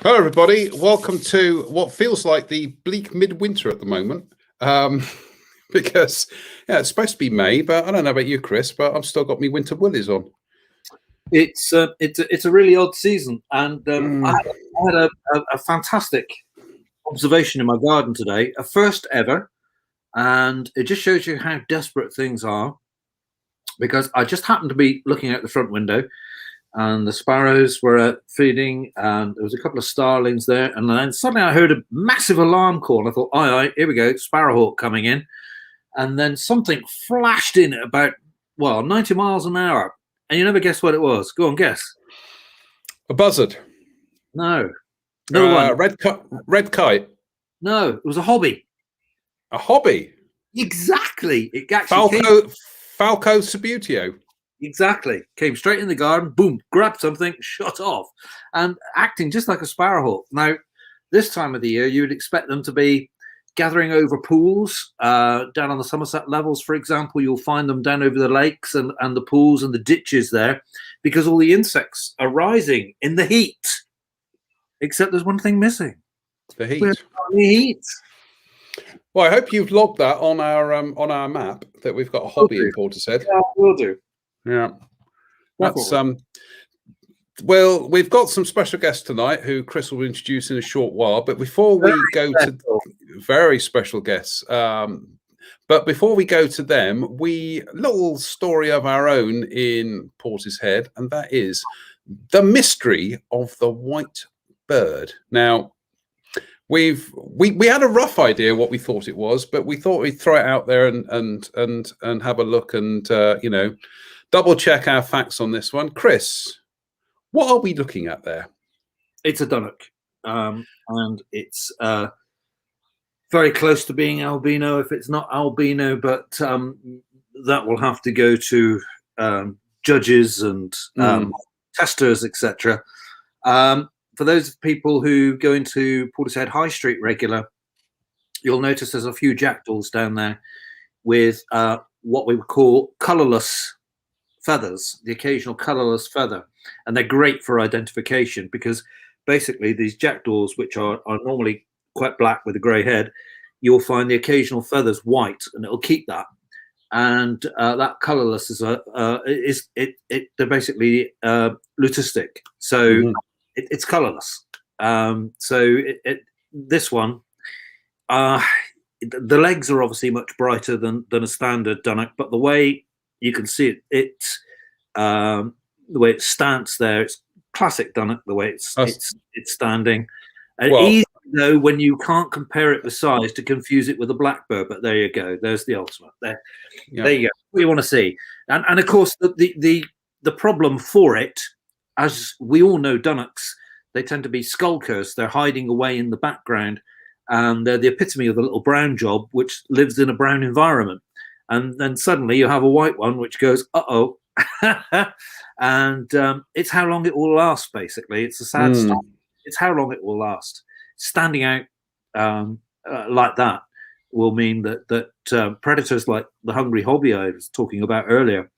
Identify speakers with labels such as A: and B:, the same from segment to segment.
A: Hello, everybody. Welcome to what feels like the bleak midwinter at the moment, because it's supposed to be May, but I don't know about you, Chris, but I've still got my winter woolies on.
B: It's a really odd season, and
A: Mm.
B: I had a fantastic observation in my garden today, a first ever, and it just shows you how desperate things are. Because I just happened to be looking out the front window, and the sparrows were feeding, and there was a couple of starlings there, and then suddenly I heard a massive alarm call. I thought, aye, here we go, sparrowhawk coming in, and then something flashed in at about 90 miles an hour, and you never guess what it was. Go on, guess.
A: A buzzard.
B: No, another one.
A: Red kite.
B: No, it was a hobby.
A: A hobby.
B: Exactly. It actually came.
A: Falco subutio.
B: Exactly. Came straight in the garden, boom, grabbed something, shot off, and acting just like a sparrowhawk. Now, this time of the year, you would expect them to be gathering over pools down on the Somerset levels, for example. You'll find them down over the lakes and the pools and the ditches there, because all the insects are rising in the heat. Except there's one thing missing.
A: The heat.
B: The heat.
A: Well, I hope you've logged that on our map that we've got a hobby in Portishead.
B: Yeah, we'll do.
A: Yeah, that's Well, we've got some special guests tonight who Chris will introduce in a short while. But before we go to very special guests, but before we go to them, little story of our own in Portishead, and that is the mystery of the white bird. Now, we had a rough idea what we thought it was, but we thought we'd throw it out there and have a look and double check our facts on this one. Chris, what are we looking at there?
B: It's a dunnock, and it's very close to being albino if it's not albino, but that will have to go to judges and testers, etc. For those people who go into Portishead High Street regular, you'll notice there's a few jackdaws down there with what we would call colourless feathers, the occasional colourless feather. And they're great for identification because basically these jackdaws, which are normally quite black with a grey head, you'll find the occasional feathers white, and it'll keep that. And that colourless they're basically lutistic. So it's colourless. This one, the legs are obviously much brighter than a standard dunnock, but the way you can see it, the way it stands there, it's classic dunnock. The way it's standing, easy though when you can't compare it with size to confuse it with a blackbird. But there you go. There's the ultimate. There you go. What you want to see, and of course the problem for it, as we all know, dunnocks, they tend to be skulkers. They're hiding away in the background, and they're the epitome of the little brown job which lives in a brown environment. And then suddenly you have a white one which goes, uh-oh. And it's how long it will last, basically. It's a sad story. It's how long it will last. Standing out like that will mean that predators like the hungry hobby I was talking about earlier,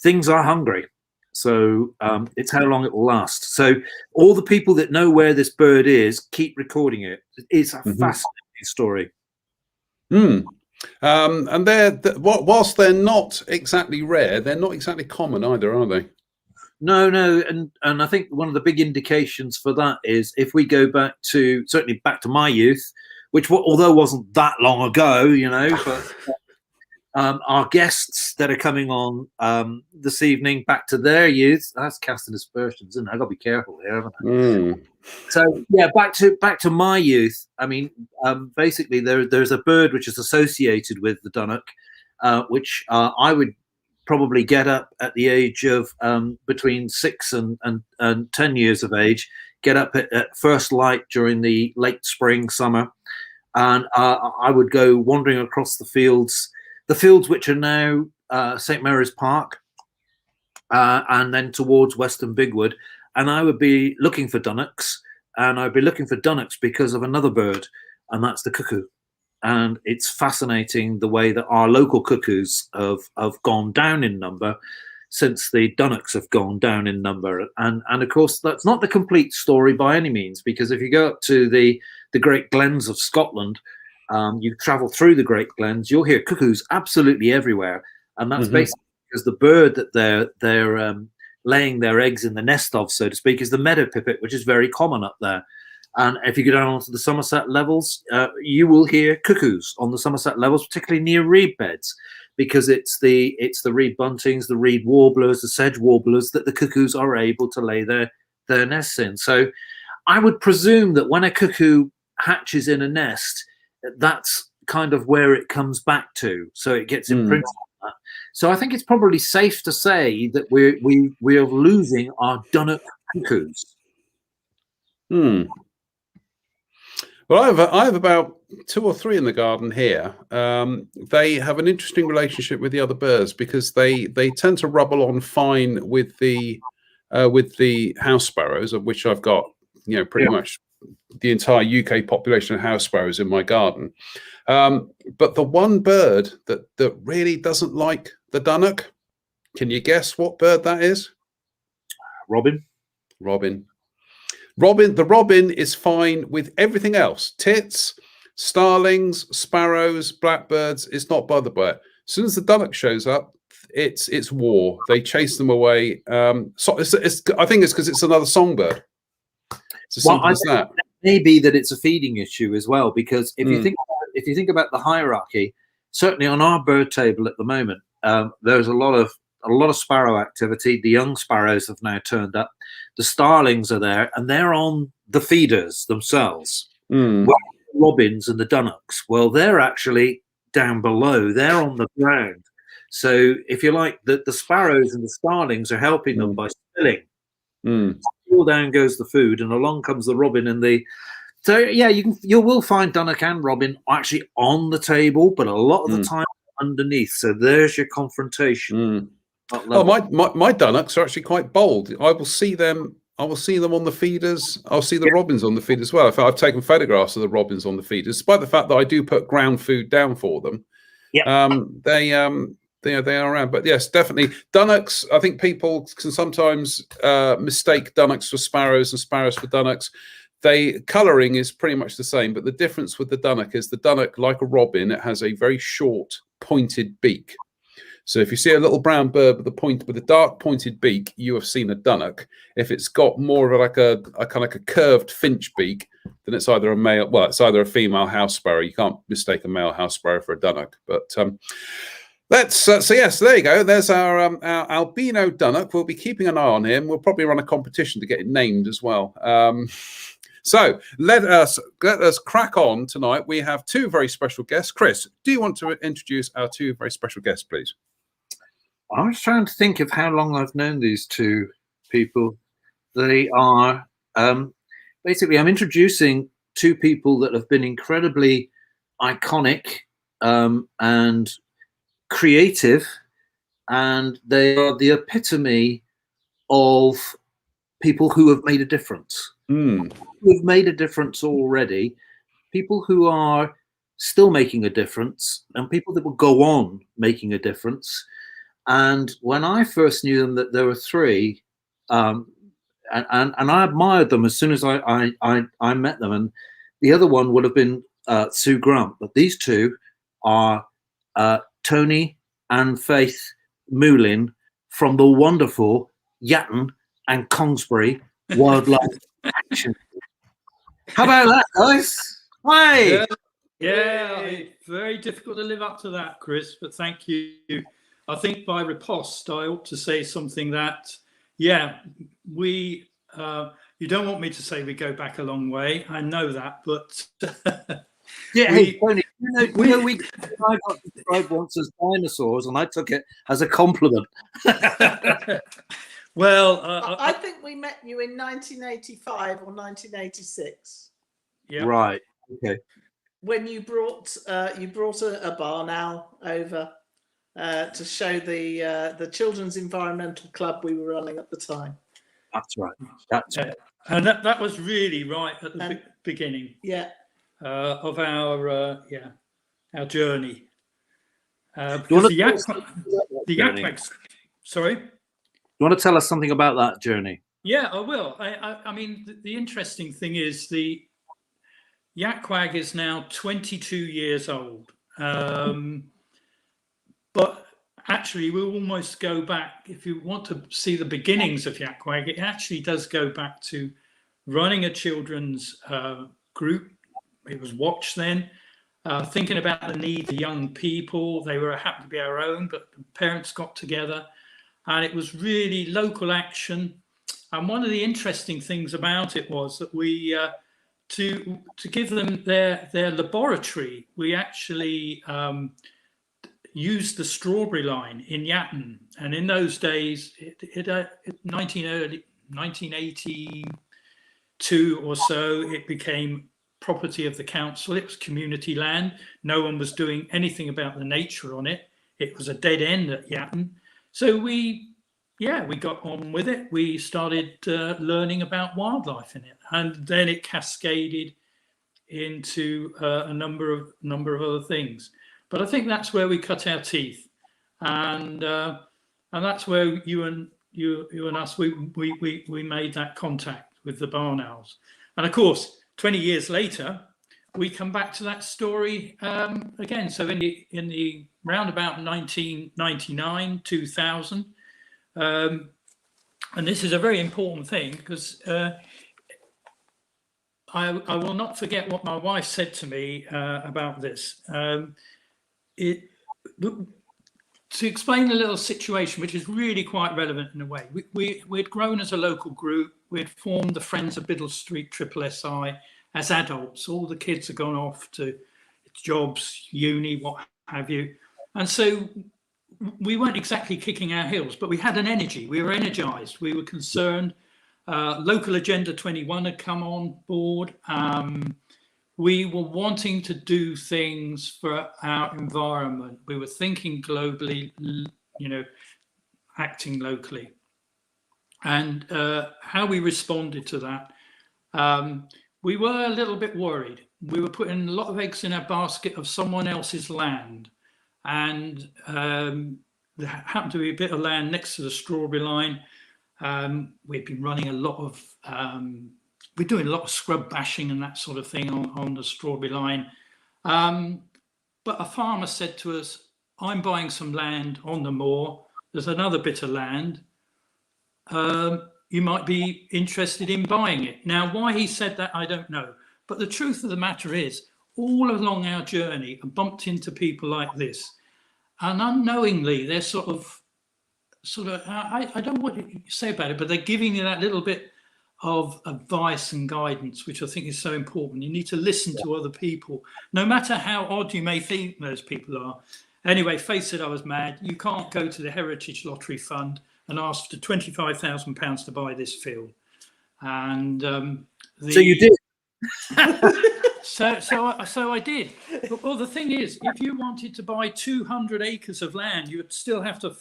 B: things are hungry. So it's how long it will last. So all the people that know where this bird is, keep recording it. It's a fascinating story.
A: And whilst they're not exactly rare, they're not exactly common either, are they?
B: No, and I think one of the big indications for that is if we go back to my youth, which although wasn't that long ago, but our guests that are coming on this evening, back to their youth, that's casting aspersions, isn't it? I've got to be careful here, haven't I? So yeah, back to my youth. I mean, basically there's a bird which is associated with the dunnock, which I would probably get up at the age of between 6 and 10 years of age, get up at first light during the late spring, summer, and I would go wandering across the fields which are now St. Mary's Park, and then towards Western Bigwood, and I would be looking for dunnocks, and I'd be looking for dunnocks because of another bird, and that's the cuckoo. And it's fascinating the way that our local cuckoos have gone down in number. since the Dunnocks have gone down in number. And of course, that's not the complete story by any means, because if you go up to the Great Glens of Scotland, you travel through the Great Glens, you'll hear cuckoos absolutely everywhere. And that's basically because the bird that they're laying their eggs in the nest of, so to speak, is the meadow pipit, which is very common up there. And if you go down onto the Somerset levels, you will hear cuckoos on the Somerset levels, particularly near reed beds, because it's the reed buntings, the reed warblers, the sedge warblers that the cuckoos are able to lay their nests in. So I would presume that when a cuckoo hatches in a nest, that's kind of where it comes back to. So it gets imprinted on that. So I think it's probably safe to say that we are losing our Dunnock cuckoos.
A: Well, I have about 2 or 3 in the garden here. They have an interesting relationship with the other birds because they tend to rubble on fine with the house sparrows, of which I've got pretty much the entire UK population of house sparrows in my garden. But the one bird that really doesn't like the Dunnock, can you guess what bird that is?
B: Robin.
A: The robin is fine with everything else. Tits, starlings, sparrows, blackbirds. It's not bothered by it. As soon as the Dunnock shows up, it's war. They chase them away. So I think it's because it's another songbird. It's as simple as that.
B: Maybe that it's a feeding issue as well, because if you think about the hierarchy, certainly on our bird table at the moment, there's a lot of sparrow activity. The young sparrows have now turned up. The starlings are there, and they're on the feeders themselves. Well, the robins and the Dunnocks, well, they're actually down below. They're on the ground. So if you like, the sparrows and the starlings are helping them by spilling. All down goes the food, and along comes the robin and the. So yeah, you will find Dunnock and robin actually on the table, but a lot of the time underneath. So there's your confrontation.
A: Oh, my Dunnocks are actually quite bold. I will see them on the feeders. I'll see the robins on the feed as well. I've taken photographs of the robins on the feeders, despite the fact that I do put ground food down for them. They are around. But yes, definitely Dunnocks. I think people can sometimes mistake Dunnocks for sparrows and sparrows for Dunnocks. Colouring is pretty much the same, but the difference with the Dunnock is the Dunnock, like a robin, it has a very short, pointed beak. So if you see a little brown bird with a dark pointed beak, you have seen a Dunnock. If it's got more of a kind of a curved finch beak, then it's either a male. Well, it's either a female house sparrow. You can't mistake a male house sparrow for a Dunnock. But so there you go. There's our albino Dunnock. We'll be keeping an eye on him. We'll probably run a competition to get it named as well. So let us crack on tonight. We have 2 very special guests. Chris, do you want to introduce our 2 very special guests, please?
B: I was trying to think of how long I've known these 2 people. They are basically, I'm introducing 2 people that have been incredibly iconic and creative, and they are the epitome of people who have made a difference. Who have made a difference already, people who are still making a difference, and people that will go on making a difference. And when I first knew them, that there were 3, and I admired them as soon as I met them. And the other one would have been Sue Grant, but these 2 are Tony and Faith Moulin from the wonderful Yatton and Kongsbury Wildlife Action. How about that, guys? Hi.
C: Yeah, it's very difficult to live up to that, Chris, but thank you. I think by riposte, I ought to say something that, we, you don't want me to say we go back a long way. I know that, but...
B: Hey, Tony, we got described once as dinosaurs, and I took it as a compliment.
C: Well,
D: I think we met you in 1985 or 1986.
C: Yeah.
B: Right. Okay.
D: When you brought a barn owl over to show the Children's Environmental Club we were running at the time.
B: That's right. That's right.
C: And that was really right at the beginning.
D: Yeah.
C: Of our journey. Because the yak, sorry.
B: you want to tell us something about that journey?
C: Yeah, I will. I mean, the interesting thing is the Yakwag is now 22 years old. But actually, we'll almost go back, if you want to see the beginnings of Yakwag, it actually does go back to running a children's group. It was Watch then, thinking about the needs of young people. They were happened to be our own, but the parents got together, and it was really local action. And one of the interesting things about it was that we, to give them their laboratory, we actually used the strawberry line in Yatton. And in those days, 1982 or so, it became property of the council. It was community land. No one was doing anything about the nature on it. It was a dead end at Yatton. So we got on with it. We started learning about wildlife in it, and then it cascaded into a number of other things. But I think that's where we cut our teeth, and that's where you and us we made that contact with the barn owls. And of course, 20 years later, we come back to that story again. So in the roundabout 1999, 2000. And this is a very important thing, because I will not forget what my wife said to me about this. To explain the little situation, which is really quite relevant in a way, we'd grown as a local group. We'd formed the Friends of Biddle Street SSI as adults. All the kids had gone off to jobs, uni, what have you. And so we weren't exactly kicking our heels, but we had an energy. We were energized. We were concerned. Local Agenda 21 had come on board. We were wanting to do things for our environment. We were thinking globally, acting locally. And how we responded to that, we were a little bit worried. We were putting a lot of eggs in our basket of someone else's land. And there happened to be a bit of land next to the strawberry line. We'd been running a lot of, we're doing a lot of scrub bashing and that sort of thing on the strawberry line. But a farmer said to us, I'm buying some land on the moor. There's another bit of land. You might be interested in buying it. Now, why he said that, I don't know. But the truth of the matter is, all along our journey, I bumped into people like this. And unknowingly, they're sort of, I don't know what you say about it, but they're giving you that little bit of advice and guidance, which I think is so important. You need to listen to other people, no matter how odd you may think those people are. Anyway, Faith said I was mad. You can't go to the Heritage Lottery Fund and ask for £25,000 to buy this field. And
B: so you did.
C: So I did. But, well, the thing is, if you wanted to buy 200 acres of land, you would still have to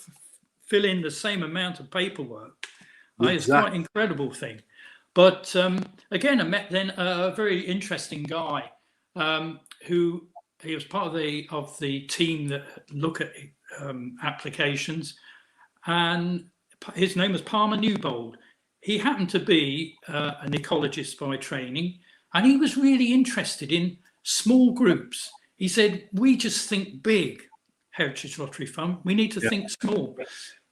C: fill in the same amount of paperwork. Exactly. It's quite an incredible thing. But again, I met then a very interesting guy who he was part of the team that look at applications, and his name was Palmer Newbold. He happened to be an ecologist by training, and he was really interested in small groups. He said, we just think big, Heritage Lottery Fund. We need to think small.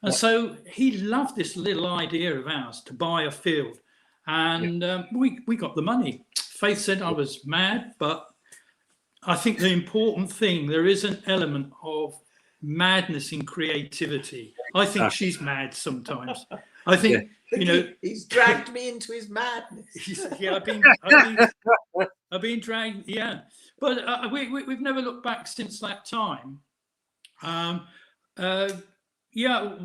C: And so he loved this little idea of ours to buy a field. And we got the money. Faith said I was mad, but I think the important thing, there is an element of madness in creativity. I think she's mad sometimes. I think,
D: he's dragged me into his madness.
C: Yeah, I've been dragged. Yeah, but we've never looked back since that time. Yeah,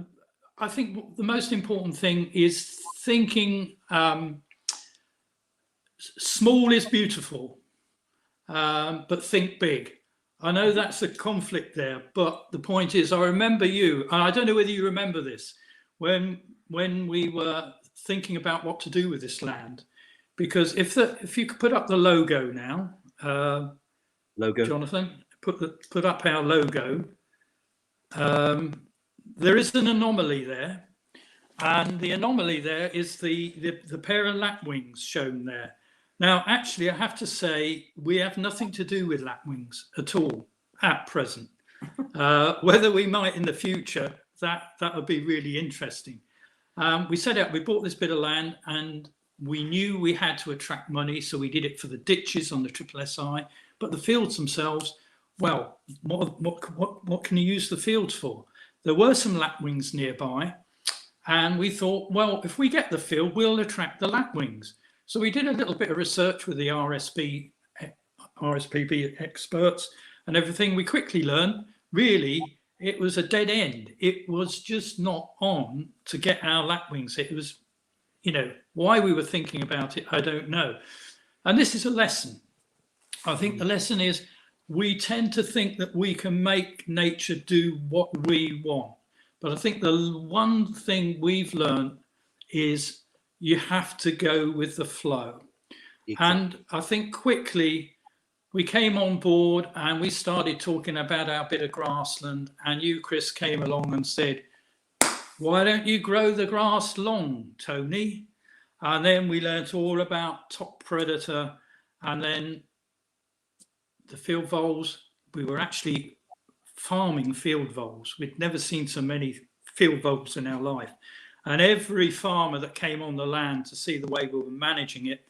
C: I think the most important thing is thinking small is beautiful, but think big. I know that's a conflict there, but the point is, I remember you, and I don't know whether you remember this, when we were thinking about what to do with this land, because if you could put up the logo now, Jonathan, put up our logo. There is an anomaly there. And the anomaly there is the pair of lapwings shown there. Now, actually, I have to say, we have nothing to do with lapwings at all at present. Whether we might in the future, that would be really interesting. We set out, we bought this bit of land, and we knew we had to attract money, so we did it for the ditches on the SSSI. But the fields themselves, well, what can you use the fields for? There were some lapwings nearby, and we thought, well, if we get the field, we'll attract the lapwings. So we did a little bit of research with the RSPB experts and everything. We quickly learned, really, it was a dead end. It was just not on to get our lapwings. It was, you know, why we were thinking about it, I don't know. And this is a lesson. I think the lesson is we tend to think that we can make nature do what we want. But I think the one thing we've learned is you have to go with the flow. And I think quickly we came on board and we started talking about our bit of grassland, and you, Chris, came along and said, why don't you grow the grass long, Tony? And then we learnt all about top predator, and then the field voles. We were actually farming field voles. We'd never seen so many field voles in our life. And every farmer that came on the land to see the way we were managing it,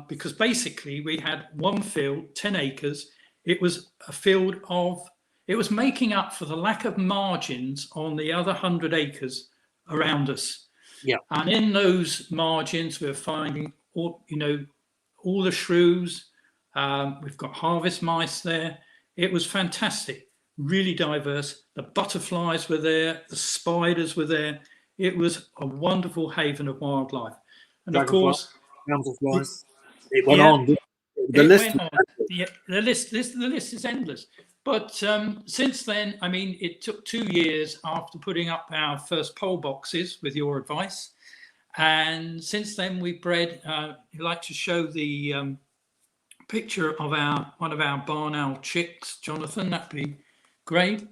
C: because basically we had one field, 10 acres. It was a field of, it was making up for the lack of margins on the other 100 acres around us.
B: Yeah.
C: And in those margins, we're finding all, you know, all the shrews. We've got harvest mice there. It was fantastic, really diverse. The butterflies were there, the spiders were there. It was a wonderful haven of wildlife. And of course,
B: it went on. The
C: list is endless. But since then, I mean, it took 2 years after putting up our first pole boxes with your advice. And since then, we bred, you like to show the picture of one of our barn owl chicks, Jonathan, that'd be great.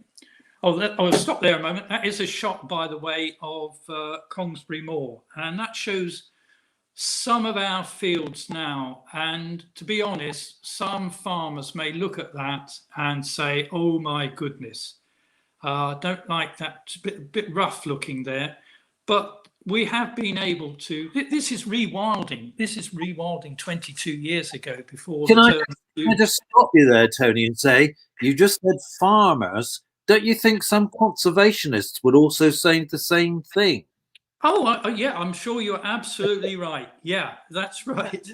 C: I'll stop there a moment. That is a shot, by the way, of Congsbury Moor, and that shows some of our fields now. And to be honest, some farmers may look at that and say, oh my goodness, don't like that, it's a bit rough looking there. But we have been able to, this is rewilding. This is rewilding 22 years ago before.
B: Can I just stop you there, Tony, and say, you just said farmers. Don't you think some conservationists would also say the same thing?
C: Oh, yeah, I'm sure you're absolutely right. Yeah, that's right.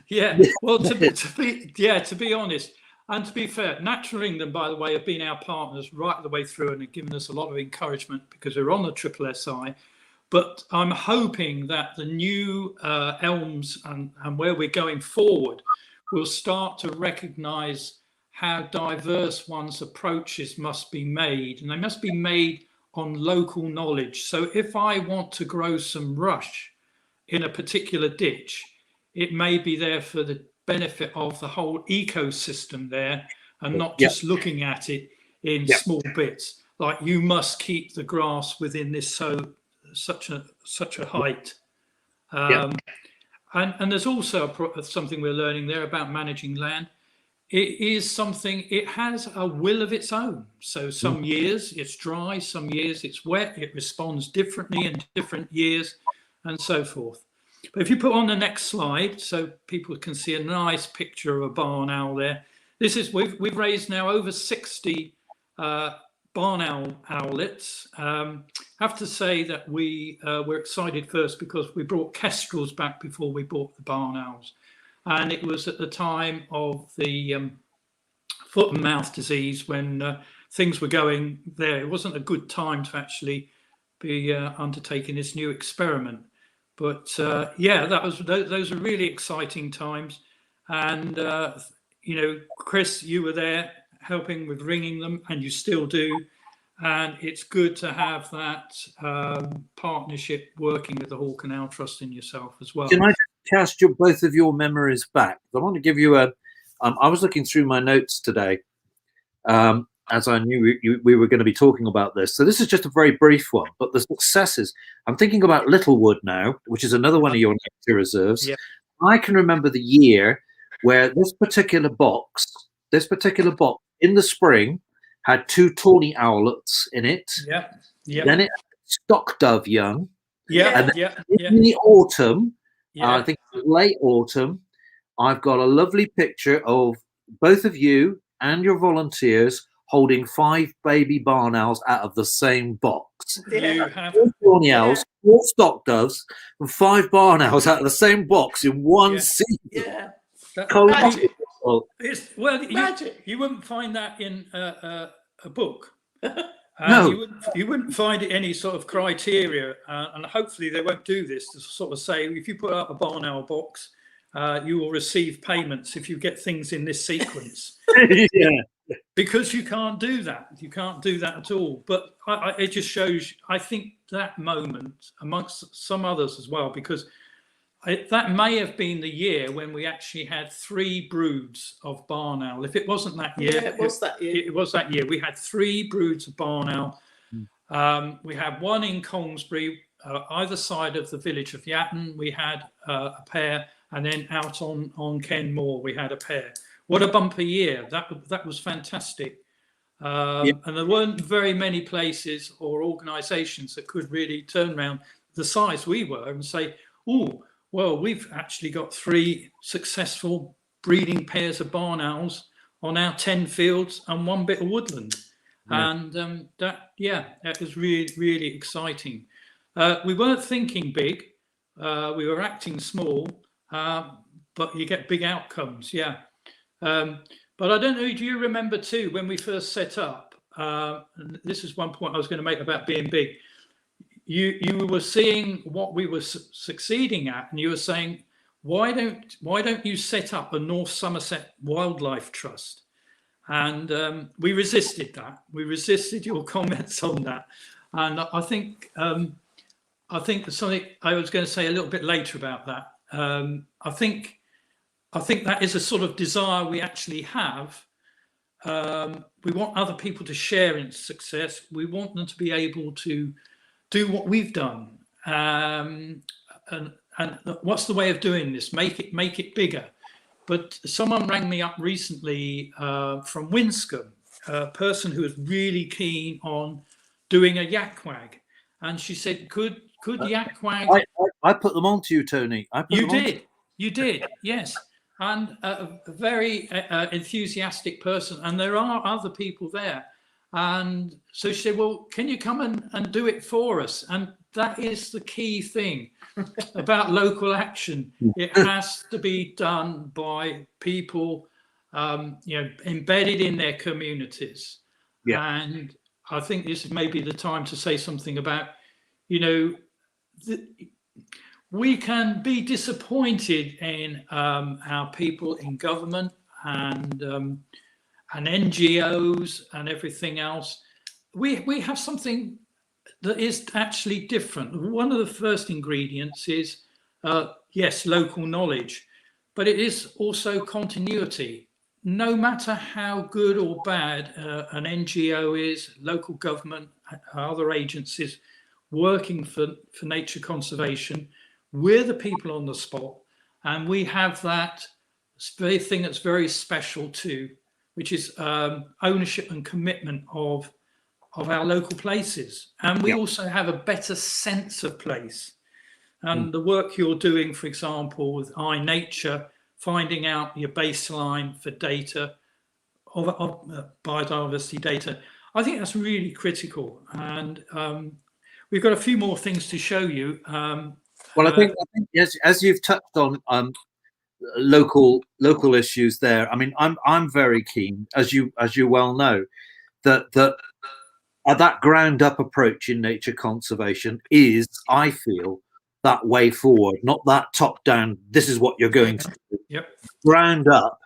C: Yeah, well, to be honest, and to be fair, Natural England, by the way, have been our partners right the way through and have given us a lot of encouragement because we're on the SSSI. But I'm hoping that the new elms and where we're going forward will start to recognise how diverse one's approaches must be made, and they must be made on local knowledge. So if I want to grow some rush in a particular ditch, it may be there for the benefit of the whole ecosystem there, and not just looking at it in small bits. Like, you must keep the grass within this such a height. And there's also something we're learning there about managing land. It is something, it has a will of its own. So some years it's dry, some years it's wet, it responds differently in different years, and so forth. But if you put on the next slide, so people can see a nice picture of a barn owl there. This is, we've raised now over 60 barn owl owlets. I have to say that we're excited first because we brought kestrels back before we bought the barn owls. And it was at the time of the foot and mouth disease when things were going there. It wasn't a good time to actually be undertaking this new experiment. But yeah, those are really exciting times. And, you know, Chris, you were there helping with ringing them, and you still do. And it's good to have that partnership working with the Hawke and Owl Trust and yourself as well.
B: Can I cast both of your memories back? I want to give you I was looking through my notes today. as I knew we were going to be talking about this. So this is just a very brief one, but the successes. I'm thinking about Littlewood now, which is another one of your nature reserves.
C: Yeah.
B: I can remember the year where this particular box in the spring had 2 tawny owlets in it.
C: Yeah. Yeah.
B: Then it had stock dove young.
C: Yeah.
B: And
C: Yeah.
B: in the autumn,
C: Yeah.
B: I think late autumn, I've got a lovely picture of both of you and your volunteers holding 5 baby barn owls out of the same box.
C: You have
B: 4 tawny owls, 4 stock doves, and 5 barn owls out of the same box in one season.
D: Yeah.
C: Magic.
B: Well,
C: you wouldn't find that in a book.
B: No,
C: you wouldn't find it any sort of criteria, and hopefully they won't do this to sort of say if you put up a barn owl box, you will receive payments if you get things in this sequence.
B: yeah.
C: Because you can't do that. You can't do that at all. But it just shows, I think, that moment, amongst some others as well, because that may have been the year when we actually had 3 broods of barn owl. If it wasn't that year,
D: it was that year.
C: It was that year. We had 3 broods of barn owl. We had 1 in Colmsbury, either side of the village of Yatton. We had a pair, and then out on Kenmore we had a pair. What a bumper year. That was fantastic. And there weren't very many places or organisations that could really turn around the size we were and say, oh, well, we've actually got 3 successful breeding pairs of barn owls on our 10 fields and 1 bit of woodland. Yeah. And that was really, really exciting. We weren't thinking big. We were acting small, but you get big outcomes. Yeah. But I don't know, do you remember too, when we first set up, and this is one point I was going to make about being big, you were seeing what we were succeeding at, and you were saying, why don't you set up a North Somerset Wildlife Trust? And we resisted that. We resisted your comments on that. And I think something I was going to say a little bit later about that. I think that is a sort of desire we actually have. We want other people to share in success. We want them to be able to do what we've done. And what's the way of doing this? Make it bigger. But someone rang me up recently from Winscombe, a person who was really keen on doing a yak wag, and she said, "Could yak wag?"
B: I put them on to you, Tony.
C: You did, yes. And a very enthusiastic person, and there are other people there. And so she said, well, can you come and do it for us? And that is the key thing about local action. It has to be done by people embedded in their communities. Yeah. And I think this is maybe the time to say something about, we can be disappointed in our people in government and NGOs and everything else. We have something that is actually different. One of the first ingredients is, yes, local knowledge, but it is also continuity. No matter how good or bad an NGO is, local government, other agencies working for nature conservation, we're the people on the spot, and we have that very thing that's very special too, which is ownership and commitment of our local places. And we also have a better sense of place. And the work you're doing, for example, with iNature, finding out your baseline for data, of biodiversity data, I think that's really critical. And we've got a few more things to show you.
B: Well, I think as you've touched on local issues there. I mean, I'm very keen, as you well know, that that ground up approach in nature conservation is, I feel, that way forward, not that top down. This is what you're going to do.
C: Yep.
B: Ground up,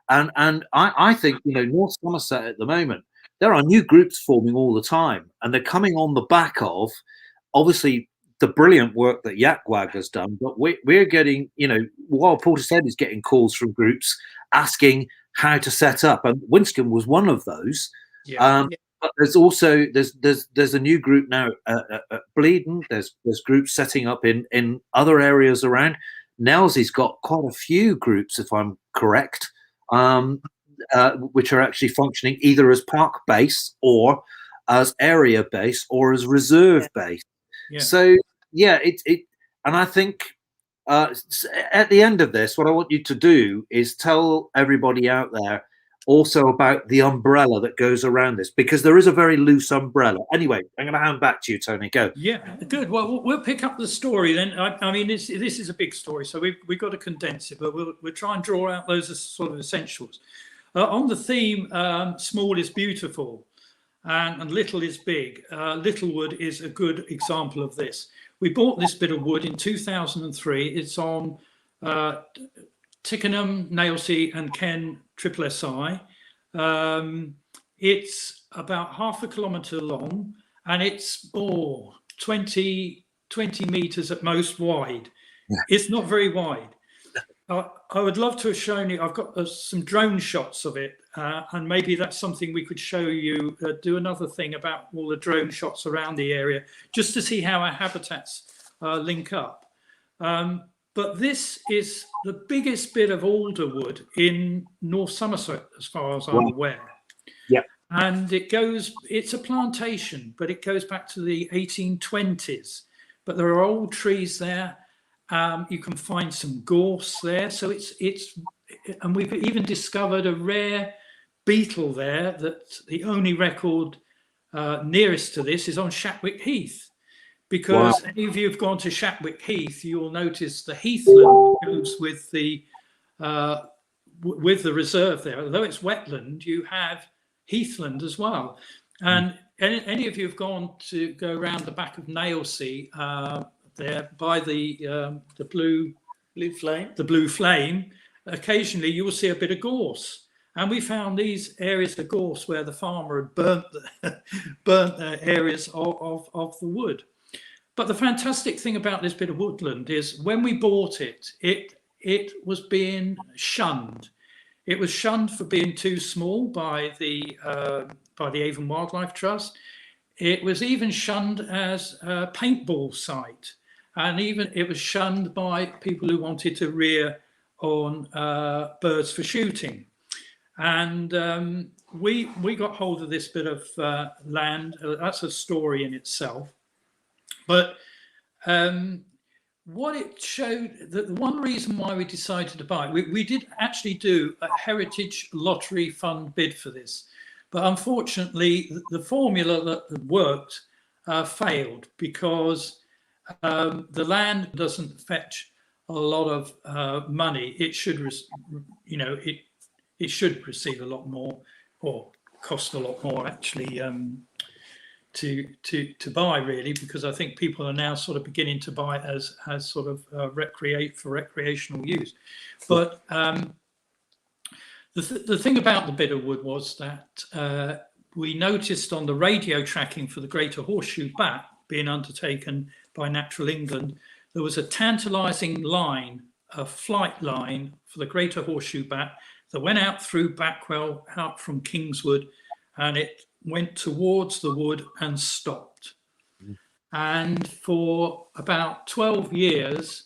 B: and I think North Somerset at the moment, there are new groups forming all the time, and they're coming on the back of obviously the brilliant work that Yakwag has done, but we're getting, while Portishead is getting calls from groups asking how to set up, and Winscombe was one of those. But there's also there's a new group now at Bleeden. There's groups setting up in other areas around. Nelsey's got quite a few groups, if I'm correct, which are actually functioning either as park base or as area base or as reserve base. So and I think at the end of this, what I want you to do is tell everybody out there also about the umbrella that goes around this, because there is a very loose umbrella. Anyway, I'm going to hand back to you, Tony. Go.
C: Yeah, good. Well, we'll pick up the story then. I mean, this is a big story, so we've got to condense it, but we'll try and draw out those sort of essentials. On the theme, small is beautiful and little is big. Littlewood is a good example of this. We bought this bit of wood in 2003. It's on Tickenham, Nailsea and Ken SSI. It's about 0.5 kilometre long, and it's 20 meters at most wide. It's not very wide. I would love to have shown you. I've got some drone shots of it, and maybe that's something we could show you. Do another thing about all the drone shots around the area, just to see how our habitats link up. But this is the biggest bit of alderwood in North Somerset, as far as I'm aware.
B: Yeah.
C: And it's a plantation, but it goes back to the 1820s. But there are old trees there. You can find some gorse there. So and we've even discovered a rare beetle there that the only record nearest to this is on Shatwick Heath. Because any of you have gone to Shatwick Heath, you'll notice the heathland goes with the reserve there. Although it's wetland, you have heathland as well. And any of you have gone to go around the back of Nailsea there by the blue flame, occasionally you will see a bit of gorse. And we found these areas of gorse where the farmer had burnt areas of the wood. But the fantastic thing about this bit of woodland is when we bought it, it was being shunned. It was shunned for being too small by the Avon Wildlife Trust. It was even shunned as a paintball site, and even it was shunned by people who wanted to rear on birds for shooting. And we got hold of this bit of land. That's a story in itself. But what it showed, the one reason why we decided to buy it, we did actually do a Heritage Lottery Fund bid for this. But unfortunately, the formula that worked failed because the land doesn't fetch a lot of money. It should, it should receive a lot more, or cost a lot more actually. To buy, really, because I think people are now sort of beginning to buy it as sort of for recreational use. But the thing about the bit of wood was that we noticed on the radio tracking for the Greater Horseshoe Bat being undertaken by Natural England, there was a tantalising line, a flight line for the Greater Horseshoe Bat that went out through Backwell, out from Kingswood, and it went towards the wood and stopped. And for about 12 years,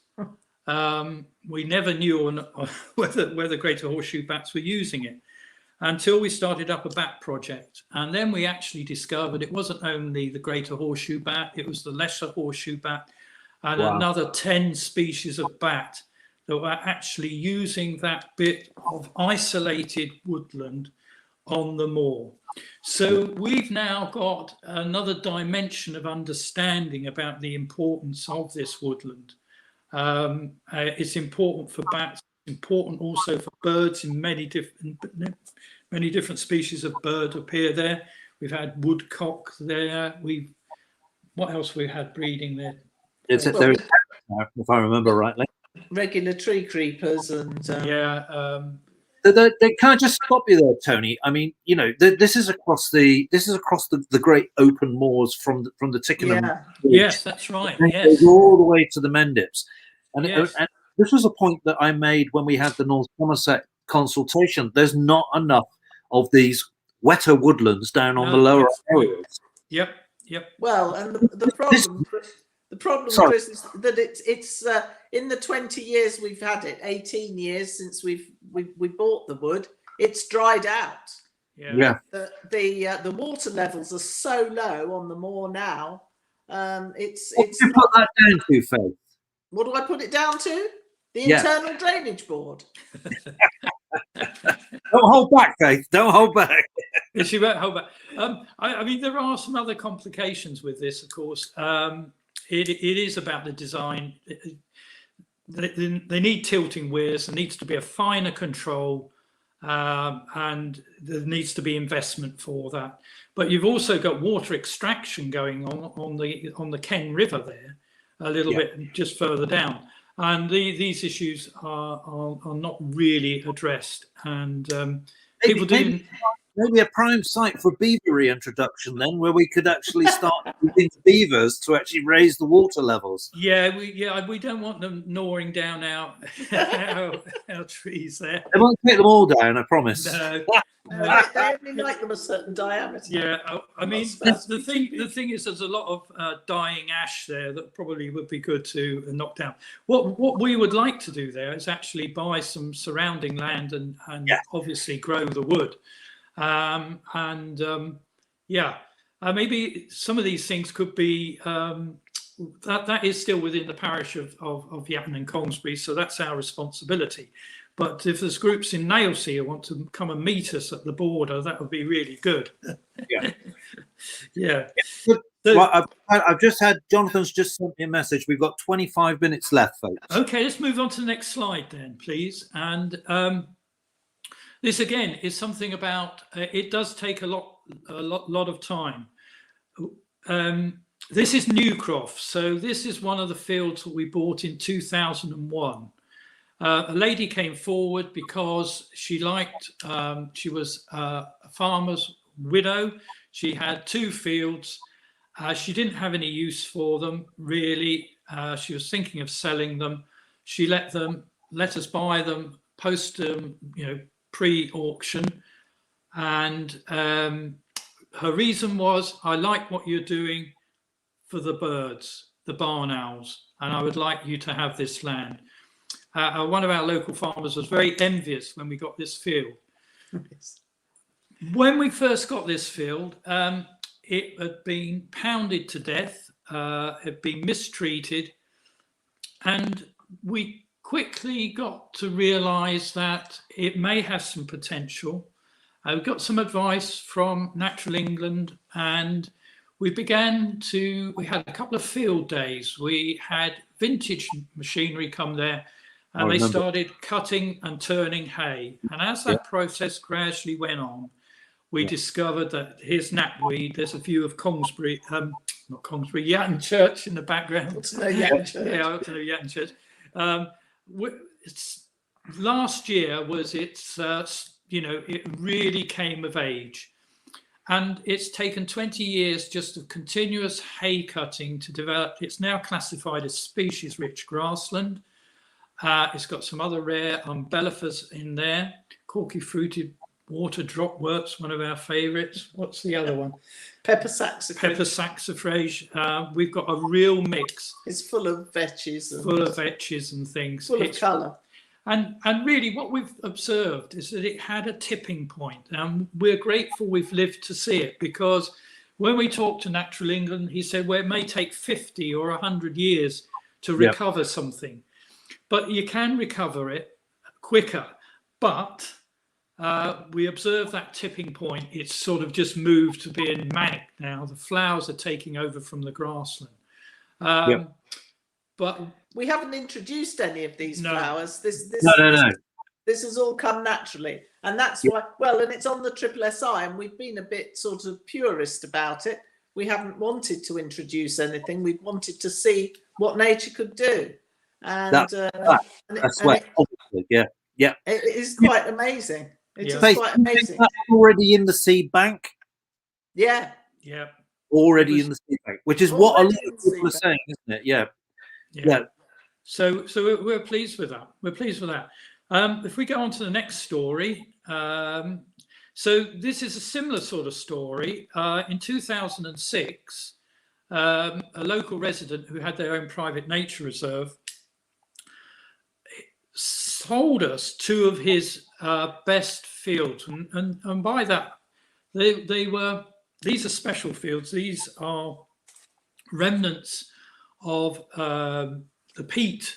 C: we never knew whether Greater Horseshoe Bats were using it until we started up a bat project. And then we actually discovered it wasn't only the Greater Horseshoe Bat, it was the Lesser Horseshoe Bat and another 10 species of bat that were actually using that bit of isolated woodland on the moor. So we've now got another dimension of understanding about the importance of this woodland. It's important for bats, important also for birds, in many different species of bird appear there. We've had woodcock there. What else we had breeding there?
B: If I remember rightly,
D: regular tree creepers and
B: Can I just stop you there, Tony? I mean, this is across the great open moors from the Tickenham.
D: Yeah.
C: Yes, that's right. Yes,
B: all the way to the Mendips, and
C: yes.
B: and this was a point that I made when we had the North Somerset consultation. There's not enough of these wetter woodlands down on the lower areas.
C: Yep.
D: Well, and the problem, Chris, is that it's in the 20 years we've had it, 18 years since we bought the wood, it's dried out.
B: Yeah.
D: The water levels are so low on the moor now.
B: What do you put that down to, Faith?
D: What do I put it down to? The internal drainage board.
B: Don't hold back, Faith. Don't hold back.
C: She won't hold back. I mean, there are some other complications with this, of course. It is about the design. They need tilting weirs. There needs to be a finer control, and there needs to be investment for that. But you've also got water extraction going on the Ken River there, a little bit just further down. And these issues are not really addressed, and people do.
B: Maybe a prime site for beaver reintroduction then, where we could actually start using beavers to actually raise the water levels.
C: Yeah, we don't want them gnawing down our trees there.
B: They won't take them all down, I promise.
C: No.
D: They only like them a certain diameter.
C: Yeah, I mean, the thing is, there's a lot of dying ash there that probably would be good to knock down. What we would like to do there is actually buy some surrounding land and obviously grow the wood. Maybe some of these things could be that is still within the parish of Yatton and Colmsbury, so that's our responsibility. But if there's groups in Nailsea who want to come and meet us at the border, that would be really good. Yeah.
B: Well, I've just had Jonathan's just sent me a message. We've got 25 minutes left, folks.
C: Okay, let's move on to the next slide then, please. And this again is something about it does take a lot of time. This is Newcroft, so this is one of the fields that we bought in 2001. A lady came forward because she liked. She was a farmer's widow. She had 2 fields. She didn't have any use for them really. She was thinking of selling them. She let us buy them, post them, pre-auction, and her reason was, I like what you're doing for the birds, the barn owls, and I would like you to have this land. One of our local farmers was very envious when we got this field. When we first got this field, it had been pounded to death, had been mistreated, and we quickly got to realise that it may have some potential. We got some advice from Natural England, and we had a couple of field days. We had vintage machinery come there, and they started cutting and turning hay. And as that process gradually went on, we discovered that here's knapweed. There's a view of Colmsbury, not Colmsbury, Yatton Church in the background.
D: Yatton Church.
C: Yeah, I want to know Yatton Church. Last year was it really came of age. And it's taken 20 years just of continuous hay cutting to develop. It's now classified as species-rich grassland. It's got some other rare umbellifers in there. Corky-fruited water dropworts, one of our favourites. What's the other one?
D: Pepper saxifrage.
C: Pepper saxifrage. We've got a real mix.
D: It's full of vetches.
C: Full of vetches and things.
D: Full of colour.
C: And really what we've observed is that it had a tipping point. And we're grateful we've lived to see it, because when we talked to Natural England, he said, well, it may take 50 or 100 years to recover something. But you can recover it quicker. But we observe that tipping point. It's sort of just moved to being manic now. The flowers are taking over from the grassland. But
D: we haven't introduced any of these flowers. This has all come naturally. And that's why, and it's on the SSSI, and we've been a bit sort of purist about it. We haven't wanted to introduce anything. We wanted to see what nature could do. And
B: obviously,
D: it is quite amazing. It's quite amazing.
B: That's already in the seed bank.
D: Yeah.
B: Already in the seed bank, which is what a lot of people are saying, isn't it? Yeah.
C: So we're pleased with that. If we go on to the next story, So this is a similar sort of story. In 2006, a local resident who had their own private nature reserve sold us 2 of his best fields, and by that these are special fields. These are remnants of the peat,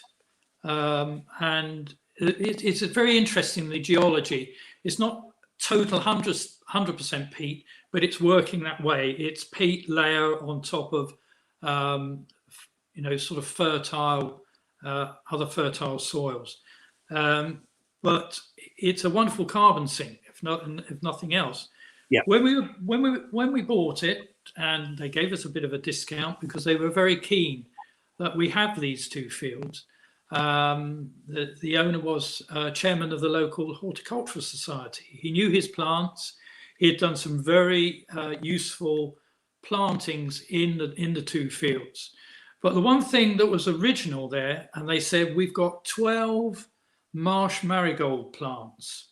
C: and it's very interesting, the geology. It's not total 100% peat, but it's working that way. It's peat layer on top of sort of fertile other fertile soils, but it's a wonderful carbon sink, if nothing else.
B: Yeah.
C: When we bought it, and they gave us a bit of a discount because they were very keen that we have these 2 fields. The owner was chairman of the local horticultural society. He knew his plants. He had done some very useful plantings in the 2 fields. But the one thing that was original there, and they said, we've got 12 marsh marigold plants,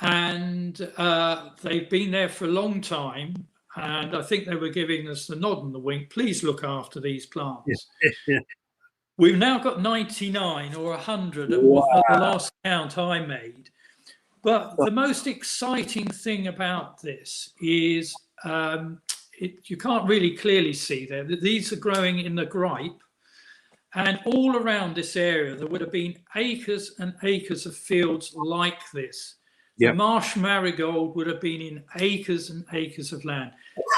C: and they've been there for a long time. And I think they were giving us the nod and the wink. Please look after these plants.
B: Yeah.
C: We've now got 99 or 100 at the last count I made. But the most exciting thing about this is you can't really clearly see there that these are growing in the gripe. And all around this area, there would have been acres and acres of fields like this.
B: Yep.
C: The marsh marigold would have been in acres and acres of land.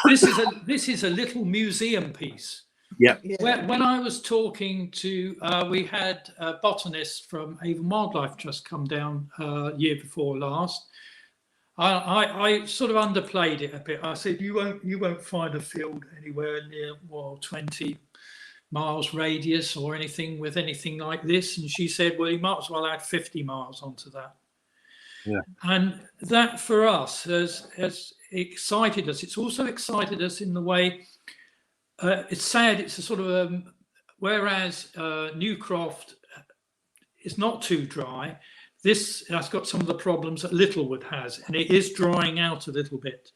C: This is a little museum piece.
B: Yeah.
C: When I was talking to, we had a botanist from Avon Wildlife Trust come down year before last. I sort of underplayed it a bit. I said, you won't find a field anywhere near 20 miles radius or anything with anything like this. And she said, well, you might as well add 50 miles onto that.
B: Yeah.
C: And that for us has excited us. It's also excited us in the way, it's sad, it's a sort of, whereas Newcroft is not too dry, this has got some of the problems that Littlewood has, and it is drying out a little bit.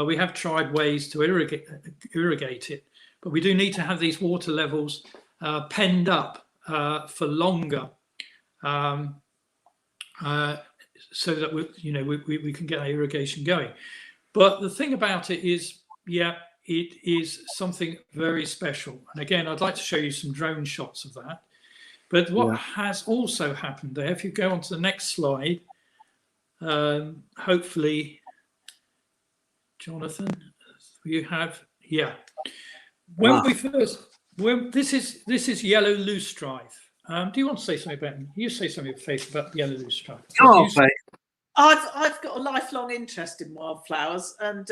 C: We have tried ways to irrigate it, but we do need to have these water levels penned up for longer, so that we can get our irrigation going. But the thing about it is, it is something very special. And again, I'd like to show you some drone shots of that. But what has also happened there, if you go on to the next slide, hopefully, Jonathan, you have, When we first, this is yellow loosestrife. Do you want to say something about it? You say something, Faith, about yellow loosestrife.
B: Oh, Faith.
D: I've got a lifelong interest in wildflowers, and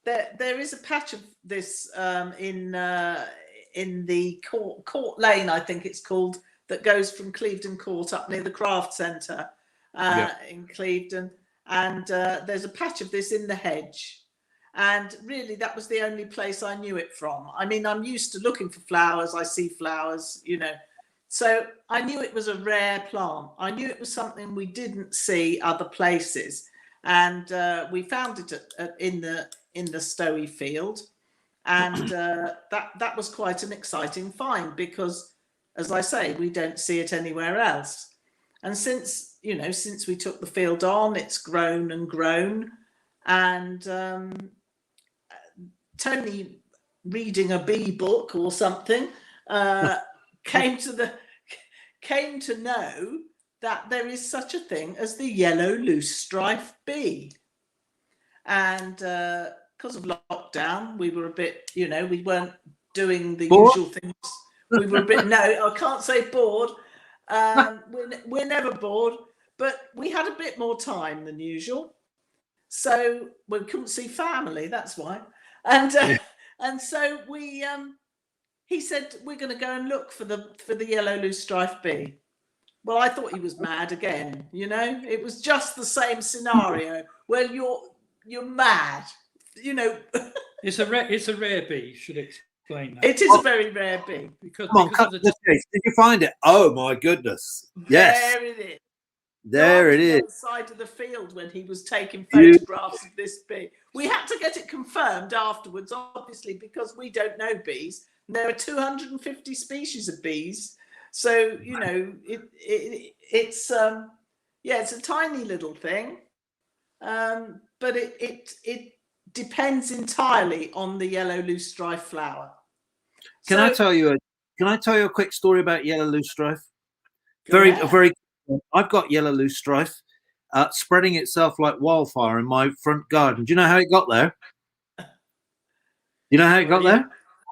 D: there is a patch of this in the Court Lane, I think it's called, that goes from Clevedon Court up near the Craft Centre in Clevedon, and there's a patch of this in the hedge. And really, that was the only place I knew it from. I mean, I'm used to looking for flowers. I see flowers, So I knew it was a rare plant. I knew it was something we didn't see other places. And we found it in the Stowey field. And that was quite an exciting find because, as I say, we don't see it anywhere else. And since we took the field on, it's grown and grown. And Tony, reading a bee book or something, came to know that there is such a thing as the yellow loosestrife bee. And because of lockdown, we were a bit, we weren't doing the usual things. We were a bit, no, I can't say bored. We're never bored, but we had a bit more time than usual. So we couldn't see family, that's why. And so he said, we're going to go and look for the yellow loosestrife bee. Well, I thought he was mad again, It was just the same scenario. Well, you're mad,
C: It's a rare bee, should explain that.
D: It is a very rare bee.
B: Come on, cut the chase. Did you find it? Oh my goodness. Yes.
D: There it is.
B: There it is.
D: On the side of the field when he was taking photographs of this bee. We had to get it confirmed afterwards, obviously, because we don't know bees. There are 250 species of bees. So, you know, it's a tiny little thing. But it depends entirely on the yellow loosestrife flower.
B: Can I tell you a quick story about yellow loosestrife? Very. I've got yellow loosestrife spreading itself like wildfire in my front garden. Do you know how it got there? You know how it got there?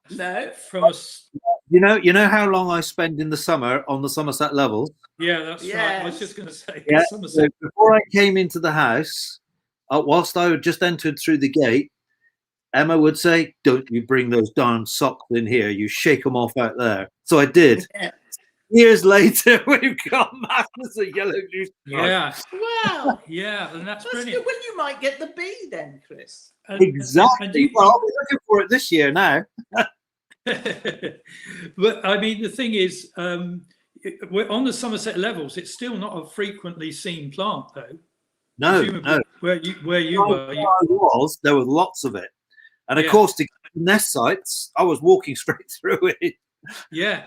D: No.
C: From us.
B: You know how long I spend in the summer on the Somerset levels?
C: Yeah, that's right. I was just going to say.
B: Yeah. So before I came into the house, whilst I had just entered through the gate, Emma would say, "Don't you bring those darn socks in here. You shake them off out there." So I did.
D: Yeah.
B: Years later, we've got masses of yellow loosestrife.
C: Yeah.
D: Wow.
C: Yeah, and that's
D: brilliant.
C: Good.
D: Well, you might get the bee then, Chris.
B: Exactly. Well, I'll be looking for it this year now.
C: But I mean, the thing is, we're on the Somerset levels. It's still not a frequently seen plant, though.
B: No.
C: Where you were,
B: there was lots of it, and of course, to get the nest sites, I was walking straight through it.
C: Yeah.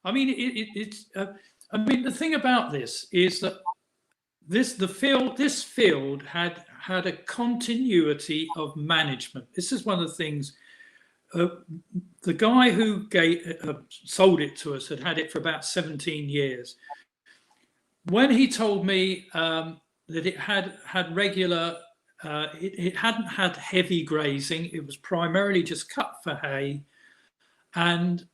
C: I mean, it's. I mean, the thing about this is that this field had a continuity of management. This is one of the things. The guy who sold it to us had it for about 17 years. When he told me that it had regular, it hadn't had heavy grazing. It was primarily just cut for hay. And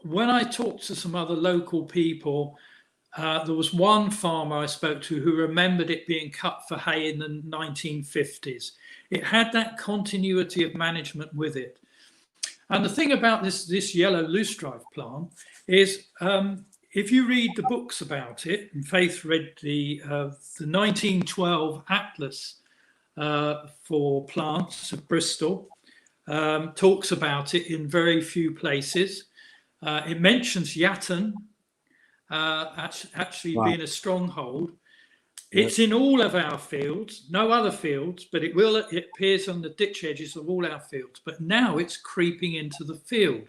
C: when I talked to some other local people, there was one farmer I spoke to who remembered it being cut for hay in the 1950s. It had that continuity of management with it. And the thing about this yellow loosestrife plant is, if you read the books about it, and Faith read the 1912 Atlas for Plants of Bristol, talks about it in very few places. It mentions Yatton actually being a stronghold. It's in all of our fields, no other fields, but it appears on the ditch edges of all our fields. But now it's creeping into the field.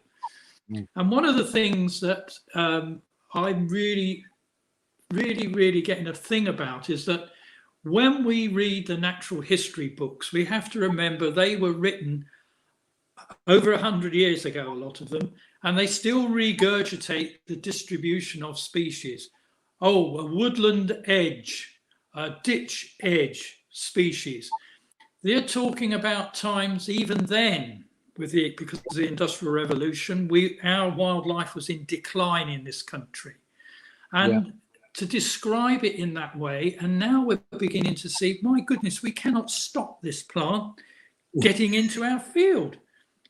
C: And one of the things that I'm really getting a thing about is that when we read the natural history books, we have to remember they were written over 100 years ago, a lot of them, and they still regurgitate the distribution of species. Oh, a woodland edge, a ditch edge species. They're talking about times even then, because of the Industrial Revolution, our wildlife was in decline in this country. And to describe it in that way, and now we're beginning to see, my goodness, we cannot stop this plant getting into our field.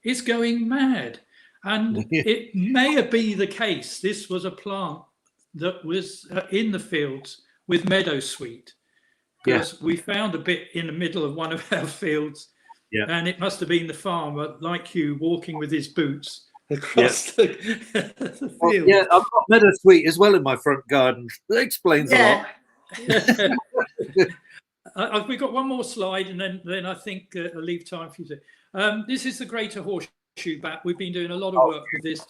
C: It's going mad. And it may be the case, this was a plant that was in the fields with meadowsweet, because we found a bit in the middle of one of our fields, and it must have been the farmer, like you, walking with his boots across the field.
B: Well, I've got meadowsweet as well in my front garden. That explains a
C: lot. We've got one more slide, and then I think I'll leave time for you to. This is the greater horseshoe bat. We've been doing a lot of work with this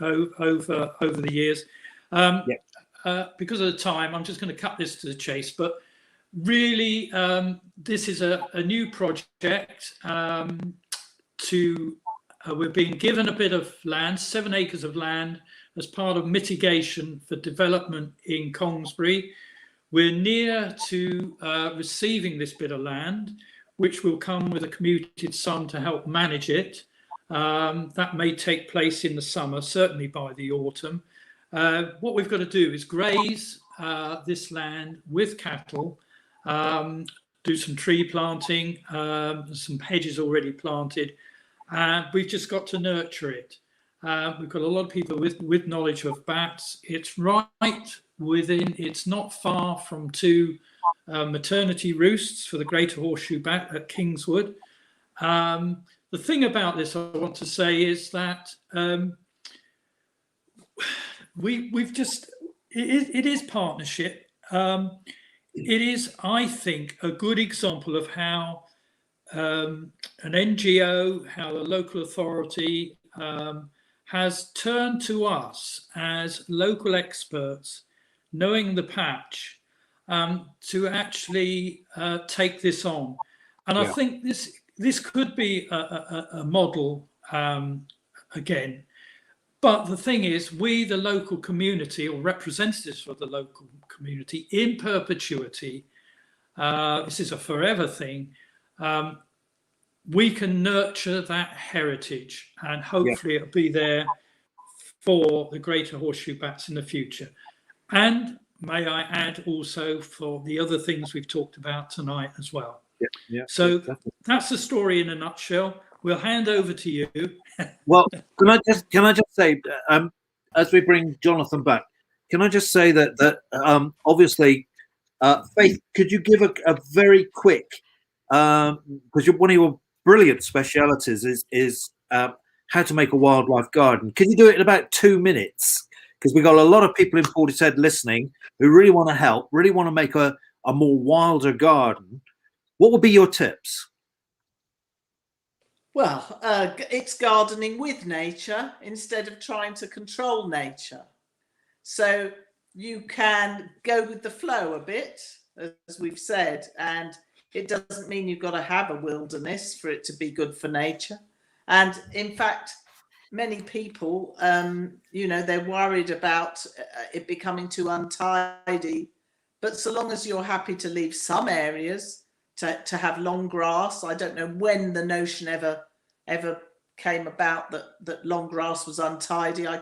C: over the years. Because of the time, I'm just going to cut this to the chase. But really, this is a new project. We're being given a bit of land, 7 acres of land, as part of mitigation for development in Kongsbury. We're near to receiving this bit of land, which will come with a commuted sum to help manage it. That may take place in the summer, certainly by the autumn. What we've got to do is graze this land with cattle, do some tree planting, some hedges already planted, and we've just got to nurture it. We've got a lot of people with knowledge of bats. It's it's not far from two maternity roosts for the greater horseshoe bat at Kingswood. The thing about this I want to say is that we've just, it is partnership. It is, I think, a good example of how an NGO, how a local authority has turned to us as local experts, knowing the patch, to actually take this on. And I think this could be a model again. But the thing is, we, the local community, or representatives of the local community, in perpetuity, this is a forever thing, we can nurture that heritage, and hopefully it'll be there for the greater horseshoe bats in the future. And may I add also for the other things we've talked about tonight as well. So that's the story in a nutshell. We'll hand over to you.
B: Well, can I just say, as we bring Jonathan back, can I just say that obviously, Faith, could you give a very quick, because one of your brilliant specialities is how to make a wildlife garden. Can you do it in about 2 minutes? Because we've got a lot of people in Portishead listening who really want to help, really want to make a more wilder garden. What would be your tips?
D: Well, it's gardening with nature instead of trying to control nature. So you can go with the flow a bit, as we've said, and it doesn't mean you've got to have a wilderness for it to be good for nature. And in fact, many people, they're worried about it becoming too untidy. But so long as you're happy to leave some areas to have long grass, I don't know when the notion ever came about that long grass was untidy. I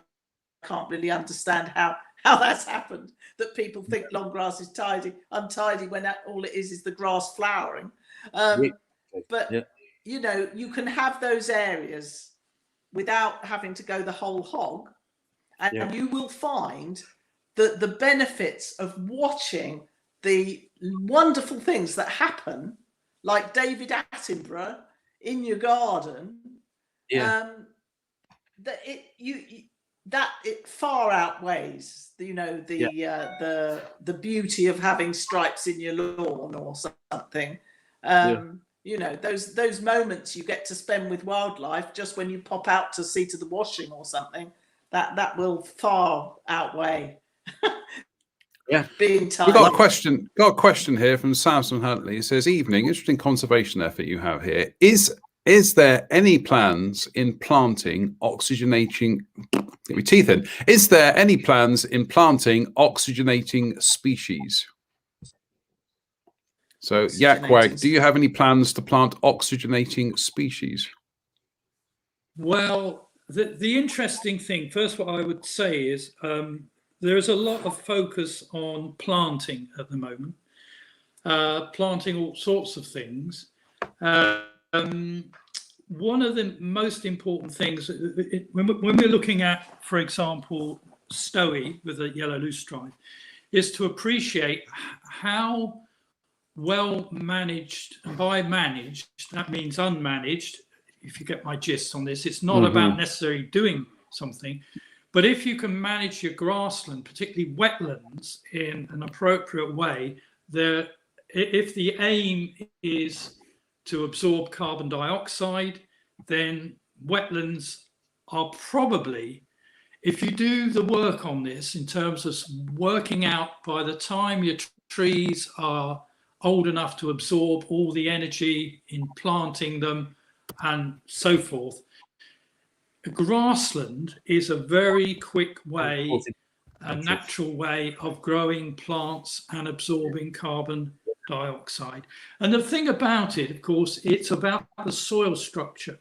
D: can't really understand how that's happened, that people think long grass is untidy when all it is the grass flowering. But you can have those areas without having to go the whole hog, and you will find that the benefits of watching the wonderful things that happen, like David Attenborough in your garden, that it far outweighs the beauty of having stripes in your lawn or something. Those moments you get to spend with wildlife just when you pop out to see to the washing or something, that will far outweigh being tired.
A: We've got a question here from Samson Huntley. It says, "Evening, interesting conservation effort you have here. Is there any plans in planting oxygenating? Get my teeth in. Is there any plans in planting oxygenating species?" So, Yakwag, do you have any plans to plant oxygenating species?
C: Well, the interesting thing, first, what I would say is there is a lot of focus on planting at the moment, planting all sorts of things. One of the most important things, when we're looking at, for example, Stowy with a yellow loosestrife, is to appreciate how well managed, and by managed, that means unmanaged, if you get my gist on this. It's not about necessarily doing something, but if you can manage your grassland, particularly wetlands, in an appropriate way, if the aim is to absorb carbon dioxide, then wetlands are probably, if you do the work on this in terms of working out by the time your trees are old enough to absorb all the energy in planting them and so forth, grassland is a very quick way, a natural way of growing plants and absorbing carbon dioxide. And the thing about it, of course, it's about the soil structure.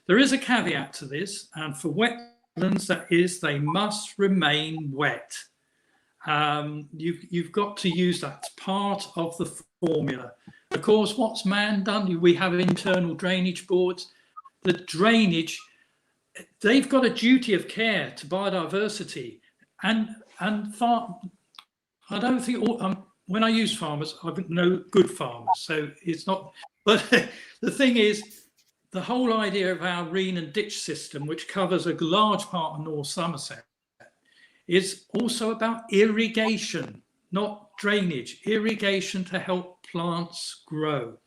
C: There is a caveat to this, and for wetlands, that is, they must remain wet. You've got to use that as part of the formula. Of course, what's man done? We have internal drainage boards. The drainage, they've got a duty of care to biodiversity, and I don't think when I use farmers, I know good farmers, so it's not. But the thing is, the whole idea of our rean and ditch system, which covers a large part of North Somerset, is also about irrigation, not drainage, irrigation to help plants grow.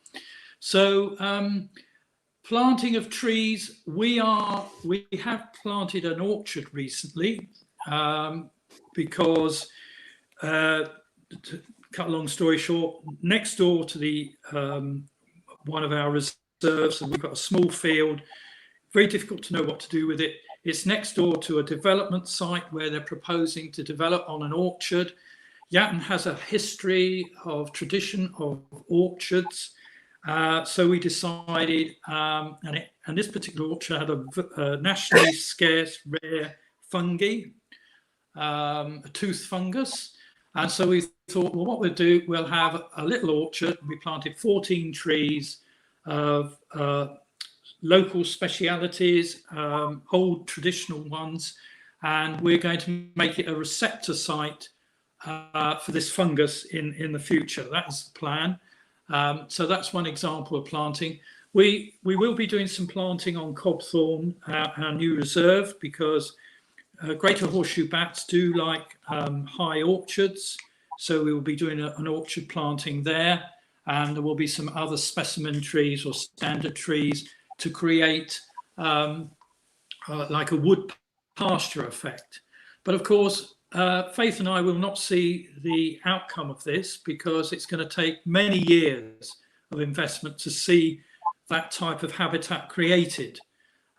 C: So planting of trees, we have planted an orchard recently because, to cut a long story short, next door to the one of our reserves, and we've got a small field, very difficult to know what to do with it. It's next door to a development site where they're proposing to develop on an orchard. Yatton has a history of tradition of orchards. So we decided, and this particular orchard had a nationally scarce, rare fungi, a tooth fungus. And so we thought, well, what we'll do, we'll have a little orchard. We planted 14 trees of local specialities, old traditional ones, and we're going to make it a receptor site for this fungus in the future. That is the plan. So that's one example of planting. We will be doing some planting on Cobthorne, our new reserve, because greater horseshoe bats do like high orchards. So we will be doing an orchard planting there, and there will be some other specimen trees or standard trees to create like a wood pasture effect. But of course, Faith and I will not see the outcome of this because it's going to take many years of investment to see that type of habitat created.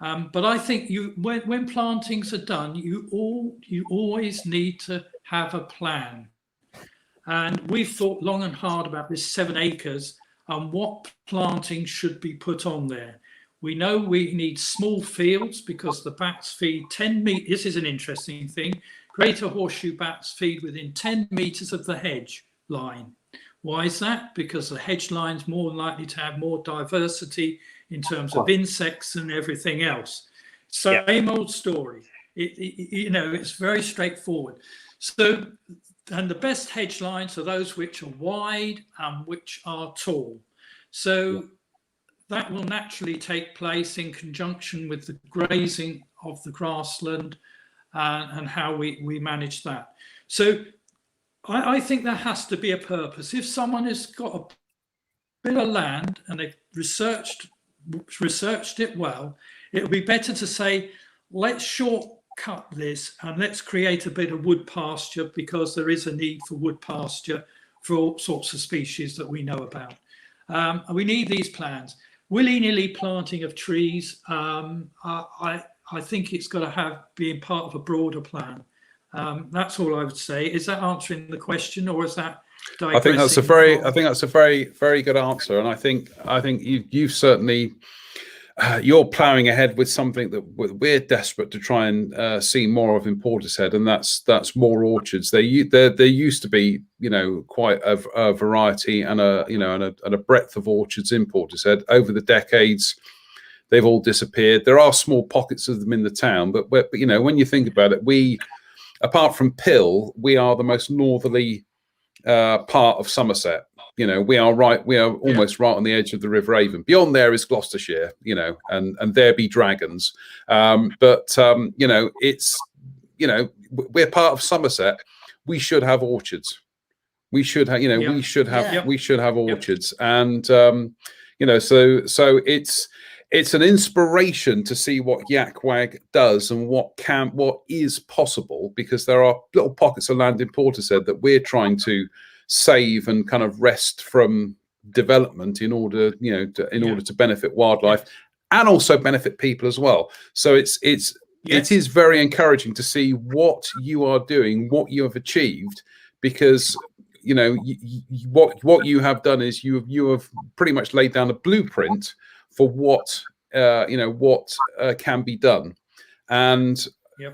C: But I think when plantings are done, you always need to have a plan. And we've thought long and hard about this 7 acres and what planting should be put on there. We know we need small fields because the bats feed 10 meters. This is an interesting thing. Greater horseshoe bats feed within 10 meters of the hedge line. Why is that? Because the hedge line is more likely to have more diversity in terms of insects and everything else. Same old story. It's very straightforward. So, and the best hedge lines are those which are wide and which are tall. So that will naturally take place in conjunction with the grazing of the grassland and how we manage that. So I think there has to be a purpose. If someone has got a bit of land and they've researched it well, it would be better to say, let's shortcut this and let's create a bit of wood pasture because there is a need for wood pasture for all sorts of species that we know about. We need these plans. Willy-nilly planting of trees, I think it's got to be part of a broader plan. That's all I would say. Is that answering the question, or is that digressing?
A: I think that's a very, very good answer, and I think you've certainly you're ploughing ahead with something that we're desperate to try and see more of in Portishead, and that's more orchards. There used to be quite a variety and a breadth of orchards in Portishead. Over the decades, they've all disappeared. There are small pockets of them in the town, but when you think about it, we, apart from Pill, we are the most northerly part of Somerset. We are almost right on the edge of the River Avon. Beyond there is Gloucestershire, and there be dragons. But we're part of Somerset. We should have orchards. We should have, we should have orchards. And so it's an inspiration to see what Yakwag does and what is possible, because there are little pockets of land in Portishead that we're trying to save and kind of wrest from development in order to benefit wildlife and also benefit people as well. So it is very encouraging to see what you are doing, what you have achieved, because what you have done is you have pretty much laid down a blueprint for what can be done, and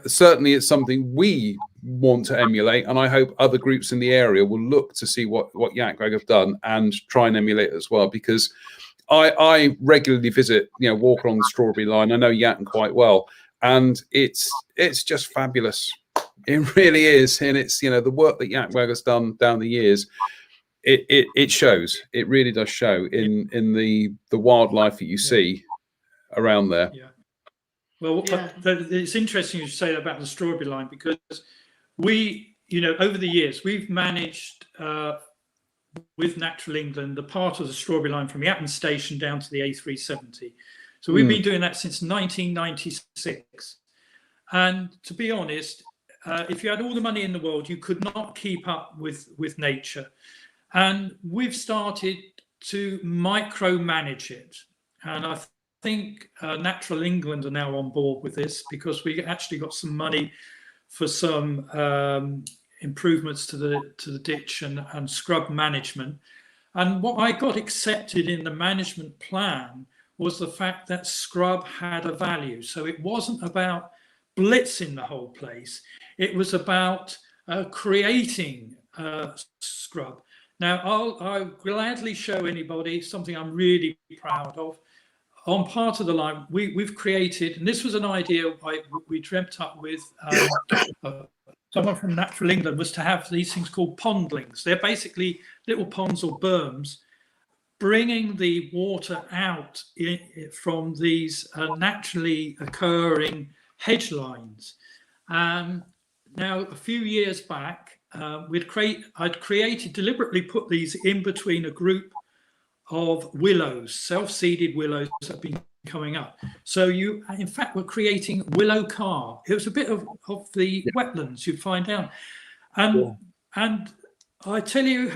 A: certainly it's something we want to emulate, and I hope other groups in the area will look to see what Yakwag have done and try and emulate it as well, because I regularly visit Walker on the Strawberry Line. I know Yatton quite well, and it's just fabulous. It really is, and it's the work that Yakwag has done down the years. It shows. It really does show in the wildlife that you see around there.
C: Well, it's interesting you say about the Strawberry Line, because we, you know, over the years, we've managed with Natural England the part of the strawberry line from Yatton Station down to the A370. So we've been doing that since 1996. And to be honest, if you had all the money in the world, you could not keep up with nature. And we've started to micromanage it. And I think Natural England are now on board with this, because we actually got some money for some improvements to the ditch and scrub management. And what I got accepted in the management plan was the fact that scrub had a value. So it wasn't about blitzing the whole place. It was about creating scrub. Now, I'll gladly show anybody something I'm really proud of. On part of the line, we've created, and this was an idea we dreamt up with someone from Natural England, was to have these things called pondlings. They're basically little ponds or berms, bringing the water out from these naturally occurring hedge lines. Now, a few years back, I'd created, deliberately put these in between a group of willows, self-seeded willows that have been coming up. So you, in fact, were creating willow carr. It was a bit of the wetlands you'd find down. And I tell you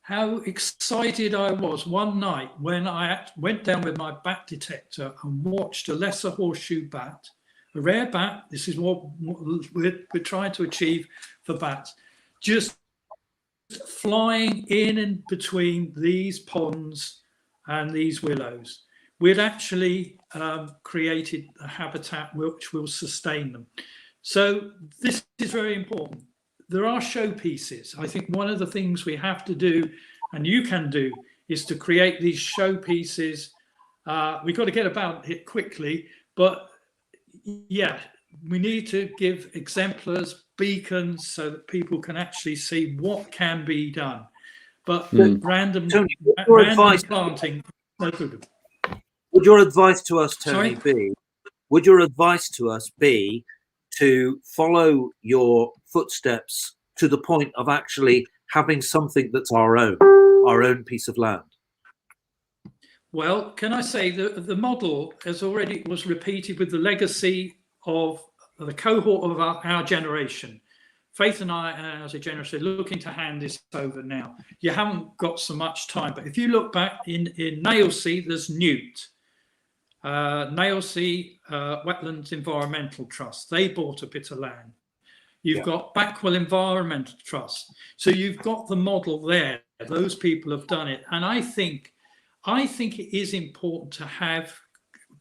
C: how excited I was one night when I went down with my bat detector and watched a lesser horseshoe bat, a rare bat. This is what we're trying to achieve for bats, just flying in and between these ponds and these willows. We'd actually created a habitat which will sustain them. So this is very important. There are showpieces. I think one of the things we have to do, and you can do, is to create these showpieces. We've got to get about it quickly, but yeah, we need to give exemplars, beacons, so that people can actually see what can be done. But random planting, no good.
B: Would your advice to us, Tony,
C: Sorry?
B: be? Would your advice to us be to follow your footsteps to the point of actually having something that's our own piece of land?
C: Well, can I say that the model was repeated with the legacy of the cohort of our generation. Faith and I, as a generation, are looking to hand this over now. You haven't got so much time, but if you look back in Nailsea, there's Newt. Nailsea Wetlands Environmental Trust. They bought a bit of land. You've got Backwell Environmental Trust. So you've got the model there. Those people have done it. And I think it is important to have,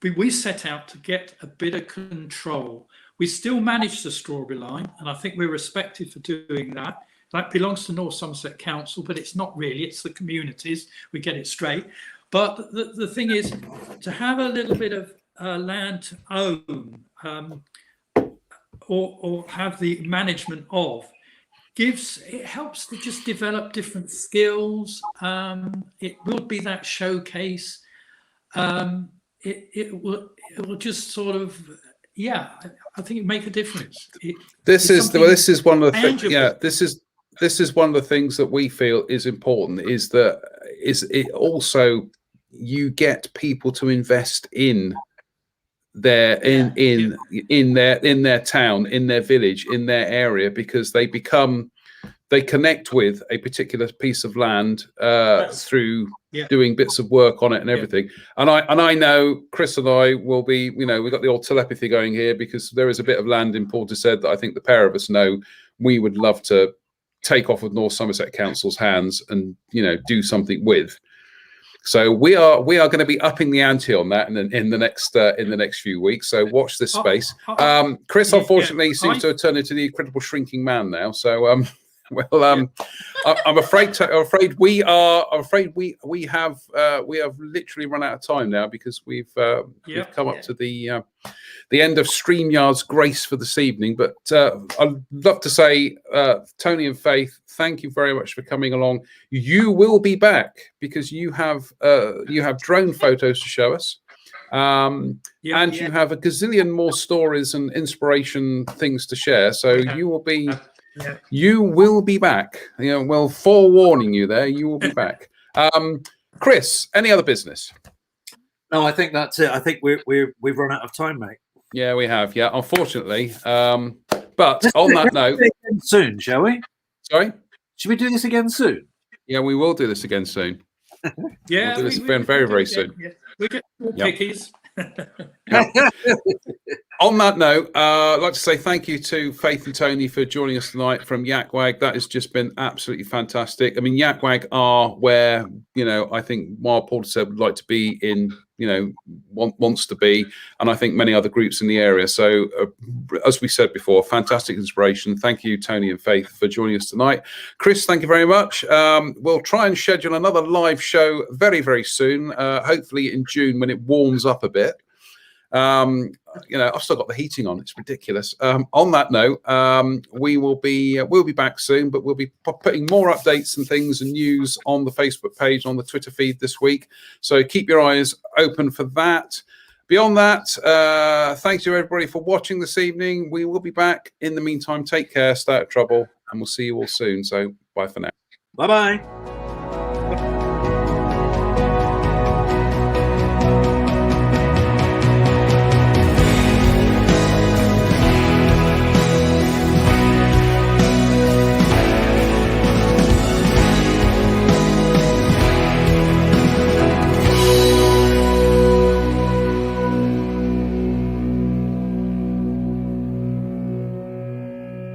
C: we set out to get a bit of control. We still manage the strawberry line, and I think we're respected for doing that. That belongs to North Somerset Council, but it's not really, it's the communities. We get it straight. But the thing is, to have a little bit of land to own or have the management of, it helps to just develop different skills. It will be that showcase. It will just sort of, yeah, I think it make a difference.
A: This is one of the things. Yeah, this is one of the things that we feel is important. Is it also, you get people to invest in their in their town, in their village, in their area, because they connect with a particular piece of land through doing bits of work on it and everything. And I know Chris and I will be, we've got the old telepathy going here, because there is a bit of land in Portishead that I think the pair of us know we would love to take off of North Somerset Council's hands and do something with. So we are going to be upping the ante on that in the next few weeks. So watch this space. Chris, unfortunately, seems to have turned into the incredible shrinking man now. So I'm afraid we have literally run out of time now, because we've come up to the end of StreamYard's grace for this evening. But I'd love to say, Tony and Faith, thank you very much for coming along. You will be back, because you have drone photos to show us. And you have a gazillion more stories and inspiration things to share. So you will be back. Well, forewarning you there, you will be back. Chris, any other business?
B: No, I think that's it. I think we've run out of time, mate.
A: Yeah, we have. Yeah, unfortunately. But on that note,
B: soon, shall we?
A: Sorry,
B: should we do this again soon?
A: Yeah, we will do this again soon.
C: Yeah,
A: we'll do this again very soon.
C: Yeah. We get more pickies.
A: On that note, I'd like to say thank you to Faith and Tony for joining us tonight from Yak Wag. That has just been absolutely fantastic. I mean, Yak Wag are where, I think Wild Portishead would like to be in, wants to be, and I think many other groups in the area. So, as we said before, fantastic inspiration. Thank you, Tony and Faith, for joining us tonight. Chris, thank you very much. We'll try and schedule another live show very, very soon, hopefully in June when it warms up a bit. I've still got the heating on. It's ridiculous. On that note, we'll be back soon, but we'll be putting more updates and things and news on the Facebook page, on the Twitter feed this week. So keep your eyes open for that. Beyond that, thanks to everybody for watching this evening. We will be back. In the meantime, take care, stay out of trouble, and we'll see you all soon. So bye for now.
B: Bye-bye.